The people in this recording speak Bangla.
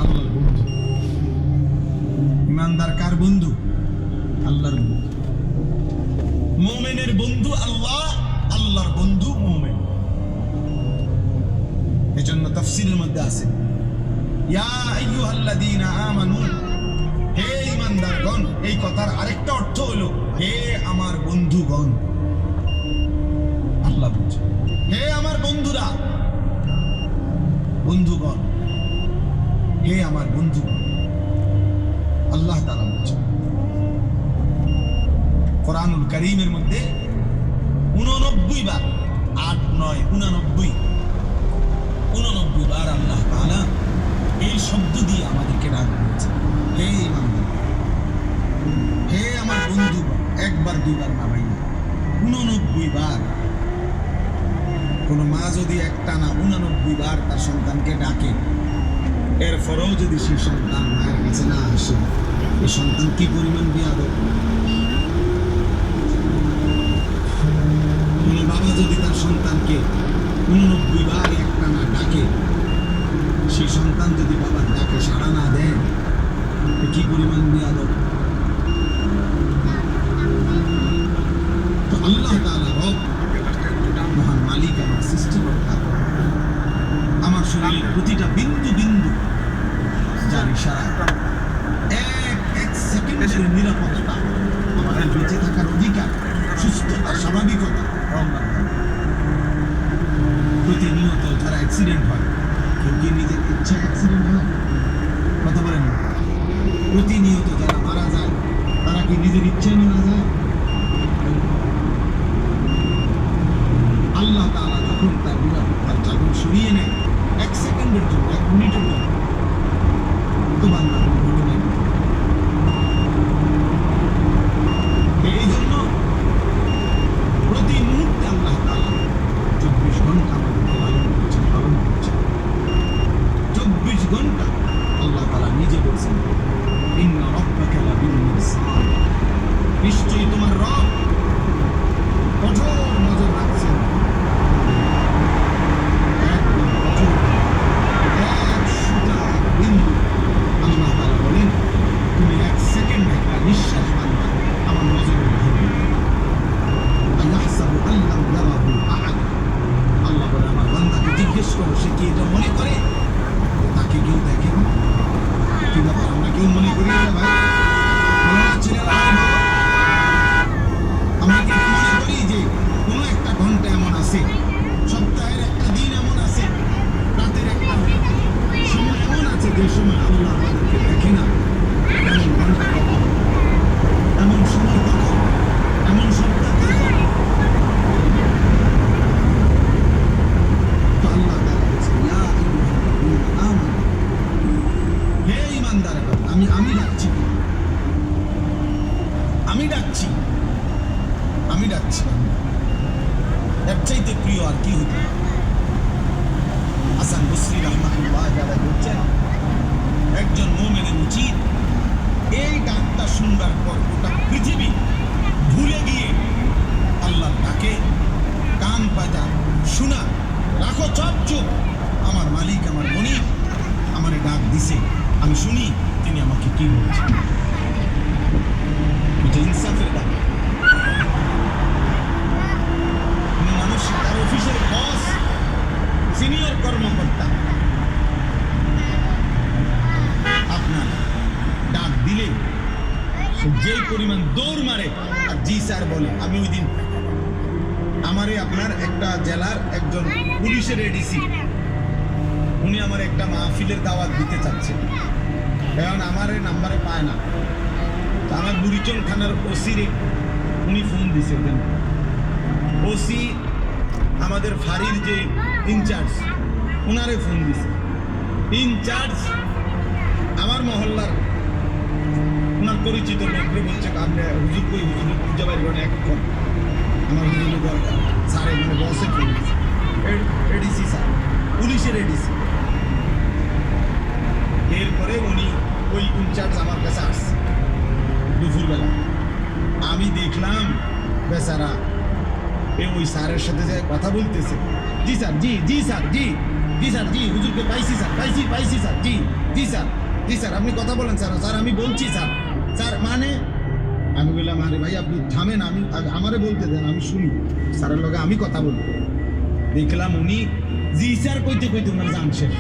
আল্লাহর বন্ধু। ইমানদার কার বন্ধু? আল্লাহর বন্ধু। মুমিনের বন্ধু আল্লাহ, আল্লাহর বন্ধু মুমিন। এজন্য তাফসীরের মধ্যে আছে ইয়া আইয়ুহাল্লাযীনা আমানু, হে ইমানদারগণ। এই কথার আরেকটা অর্থ হলো হে আমার বন্ধুগণ। আল্লাহ বলছে হে আমার বন্ধুরা, বন্ধুগণ, হে আমার বন্ধুগণ। আল্লাহ তাআলা বলছে কোরআনুল কারীমের মধ্যে 89 বার, 8, 9, 89 বার আল্লাহ তাআলা এই শব্দ দিয়ে আমাদেরকে ডাক দিয়েছে, হে ইমানদার, হে আমার বন্ধু। একবার দুইবার না ভাই, 89 বার। কোন মা যদি একটানা 89 বার তার সন্তানকে ডাকে, এরপরেও যদি সেই সন্তান মায়ের কাছে না আসে, এই সন্তান কি পরিমাণ বেয়াদব। কোন বাবা যদি তার সন্তানকে 89 বার একটানা ডাকে, সেই সন্তান যদি বাবার ডাকে সাড়া না দেয়, কি পরিমাণ বেয়াদব। তো আল্লাহ তাআলা রব, মহান মালিক, আমার সৃষ্টিকর্তা, আমার শরীরের প্রতিটা বিন্দু বিন্দু যার ইশারা, এক সেকেন্ডের নিরাপত্তা, আমাদের বেঁচে থাকার অধিকার, সুস্থতা, স্বাভাবিকতা। প্রতিনিয়ত যারা অ্যাক্সিডেন্ট হয়, কেউ কি নিজের ইচ্ছায় অ্যাক্সিডেন্ট হয়? কথা বলেন না। প্রতিনিয়ত যারা মারা যায়, তারা কি নিজের ইচ্ছায় মারা যায়? আল্লাহ তাআলা যখন তার নিরাপত্তার চাদর সরিয়ে নেয়, 1 সেকেন্ডের জন্য, 1 মিনিটের জন্য, তো বান্দা ঘটনা। এই জন্য প্রতি মুহূর্তে আল্লাহ তাআলা 24 ঘন্টা আমাদেরকে পালন করছেন। 24 ঘন্টা আল্লাহ তাআলা নিজে বলছেন ইন্না রাব্বাকা লাবিল মিরসাদ, নিশ্চয়ই তোমার রব কঠোর নজর রাখছেন। একদম কঠোর, এক সুতা, এক বিন্দু। আল্লাহ তাআলা বলেন তুমি 1 সেকেন্ড একটা নিঃশ্বাস মানবা, আমার নজরে ধরবে। আয়াহসাবু আল্লাম ইয়ারাহু আহাদ। আল্লাহ বলে আমার বান্দাকে জিজ্ঞেস করো, সে কি এটা মনে করে তাকে কেউ দেখে না? কি ব্যাপার, আমরা কেউ মনে করি না ভাই? আমরা কি মনে করি যে কোনো একটা ঘন্টা এমন আছে, সপ্তাহের একটা দিন এমন আছে, রাতের একটা সময় এমন আছে যে সময় আল্লাহ আমাদেরকে দেখে না? এমন ঘন্টা কখন, এমন সময় কখন, এমন সপ্তাহ কখন? তো আল্লাহ তাআলা বলেছেন ইয়া আইয়ুহাল্লাযীনা আমানু, হে ঈমানদারগণ, আমি ডাকছি, আমি ডাকছি, আমি ডাকছি। এর চাইতে প্রিয় আর কি হতে? হাসান বসরি রাহমাতুল্লাহ আলাইহি বলছেন একজন মুমিনের উচিত এই ডাকটা শুনবার পর গোটা পৃথিবী ভুলে গিয়ে আল্লাহর ডাকে কান পাজা শোনা, রাখো চুপ চুপ। আমার মালিক, আমার মনিব আমারে ডাক দিছে, আমি শুনি তিনি আমাকে কি বলছেন। এটা ইনসাফের ডাক। মানুষ তার অফিসের বস, সিনিয়র কর্মকর্তা আপনার ডাক দিলে যে পরিমাণ দৌড় মারে আর জি স্যার বলে। আমি ওই দিন আমারে আপনার একটা জেলার একজন পুলিশের এডিসি, উনি আমার একটা মাহফিলের দাওয়াত দিতে চাচ্ছেন, এখন আমার নাম্বারে পায় না। তো আমার বুড়িচং থানার ওসিরে উনি ফোন দিছে। ওসি আমাদের ফাঁড়ির যে ইনচার্জ, ওনারে ফোন দিছে। ইনচার্জ আমার মহল্লার ওনার পরিচিত লোকরে বলছে আপনি হুজুর কই, হুজুরের পূজা বাড়ি এখন আমার হুজুরের দরকার। স্যার মানে বসে ফোন দিছে, এডিসি স্যার, পুলিশের এডিসি। এরপরে উনি ওই ইনচার্জ আমার কাছে আসছে দুপুরবেলা। আমি দেখলাম বেচারা ওই স্যারের সাথে যে কথা বলতেছে, জি স্যার, জি জি স্যার, জি জি স্যার, জি হুজুরকে পাইছি স্যার, পাইছি স্যার, জি জি স্যার, জি স্যার, আপনি কথা বলেন স্যার, স্যার আমি বলছি স্যার, স্যার মানে আমি বললাম আরে ভাই আপনি থামেন, আমি আমারে বলতে দেন, আমি শুনি স্যারের লগে আমি কথা বলবো। দেখলাম উনি জি স্যার কইতে কইতে ওনার জান শেষ।